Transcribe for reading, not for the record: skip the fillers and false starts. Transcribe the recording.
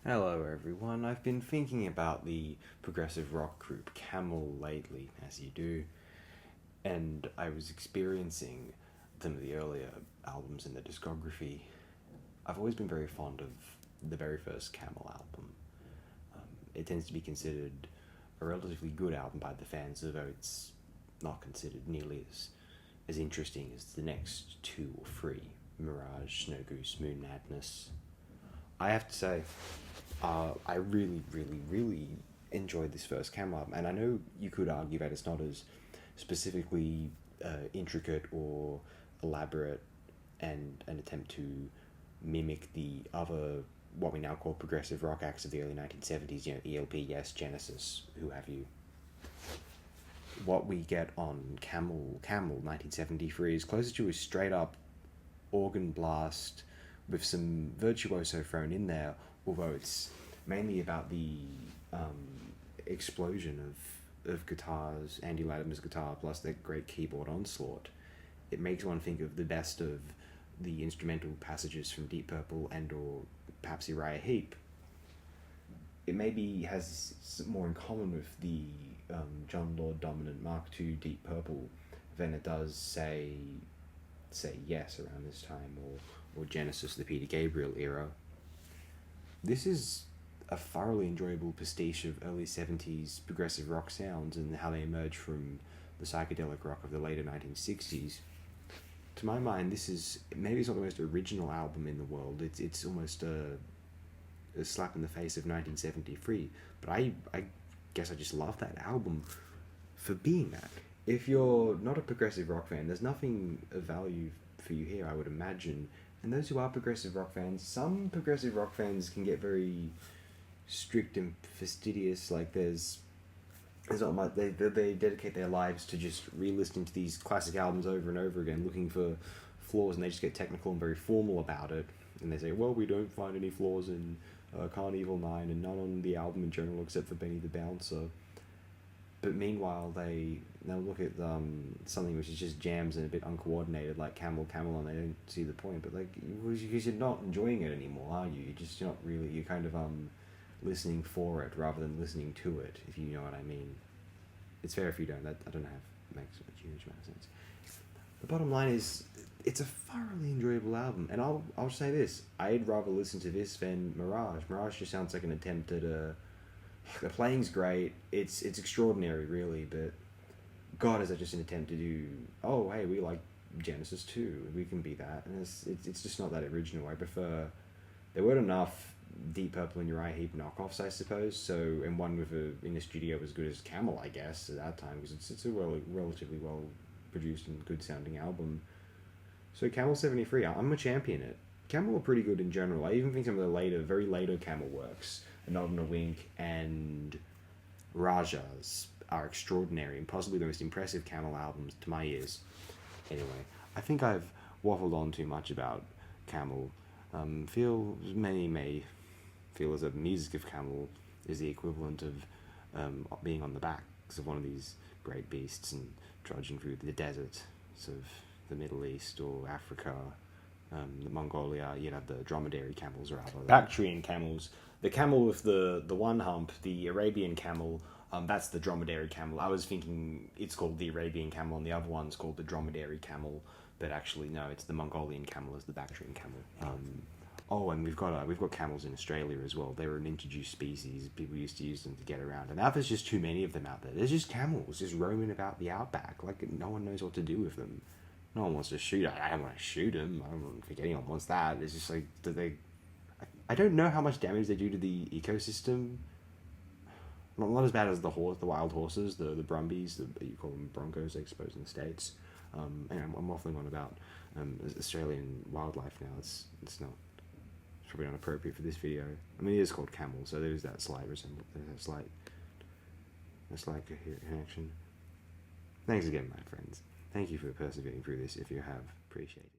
Hello everyone, I've been thinking about the progressive rock group Camel lately, as you do, and I was experiencing some of the earlier albums in the discography. I've always been very fond of the very first Camel album. It tends to be considered a relatively good album by the fans, although it's not considered nearly as interesting as the next two or three, Mirage, Snow Goose, Moon Madness. I have to say, I really, really, really enjoyed this first Camel album, and I know you could argue that it's not as specifically intricate or elaborate and an attempt to mimic the other, what we now call progressive rock acts of the early 1970s, ELP, Yes, Genesis, who have you. What we get on Camel 1973 is closer to a straight up organ blast with some virtuoso thrown in there, although it's mainly about the explosion of guitars, Andy Latimer's guitar, plus that great keyboard onslaught. It makes one think of the best of the instrumental passages from Deep Purple and or perhaps Uriah Heep. It maybe has more in common with the John Lord dominant Mark II Deep Purple than it does, say Yes around this time, or Genesis, the Peter Gabriel era. This is a thoroughly enjoyable pastiche of early 70s progressive rock sounds and how they emerge from the psychedelic rock of the later 1960s. To my mind, this is, maybe it's not the most original album in the world, it's almost a slap in the face of 1973, but I guess I just love that album for being that. If you're not a progressive rock fan, there's nothing of value for you here, I would imagine. And those who are progressive rock fans, some progressive rock fans can get very strict and fastidious. Like there's not much. They dedicate their lives to just re-listening to these classic albums over and over again, looking for flaws, and they just get technical and very formal about it. And they say, well, we don't find any flaws in Carnival 9 and none on the album in general except for Benny the Bouncer. But meanwhile, they'll look at something which is just jams and a bit uncoordinated, like Camel, and they don't see the point. But because you're not enjoying it anymore, are you? You're not really. You're kind of listening for it rather than listening to it, if you know what I mean. It's fair if you don't. I don't know if it makes a huge amount of sense. The bottom line is, it's a thoroughly enjoyable album, and I'll say this: I'd rather listen to this than Mirage. Mirage just sounds like an attempt at a. The playing's great. It's extraordinary, really, but God, is that just an attempt to do? Oh, hey, we like Genesis too. We can be that, and it's just not that original. I prefer. There weren't enough Deep Purple and Uriah Heep knockoffs, I suppose. So, and one with in the studio as good as Camel, I guess, at that time, because it's a relatively well produced and good sounding album. So Camel 73, I'm a champion it. Camel are pretty good in general. I even think some of the very later Camel works, A Nod and a Wink and Rajas, are extraordinary and possibly the most impressive Camel albums to my ears. Anyway, I think I've waffled on too much about Camel. Many may feel as though the music of Camel is the equivalent of being on the backs of one of these great beasts and trudging through the deserts of the Middle East or Africa, Mongolia. You'd have the dromedary camels, rather, Bactrian camels. The camel with the one hump, the Arabian camel, that's the dromedary camel. I was thinking it's called the Arabian camel and the other one's called the dromedary camel, but actually no, it's the Mongolian camel is the Bactrian camel. And we've got camels in Australia as well. They were an introduced species. People used to use them to get around, and now there's just too many of them out there. There's just camels just roaming about the outback. Like, no one knows what to do with them. No one wants to shoot. I don't want to shoot them. I don't think anyone wants that. It's just like, I don't know how much damage they do to the ecosystem. Not as bad as the wild horses, the Brumbies, you call them Broncos, I suppose, in the States. And I'm waffling on about Australian wildlife now. It's probably not appropriate for this video. I mean, it is called Camel, so there's that slight resemblance, a slight connection. Thanks again, my friends. Thank you for persevering through this. If you have, appreciate it.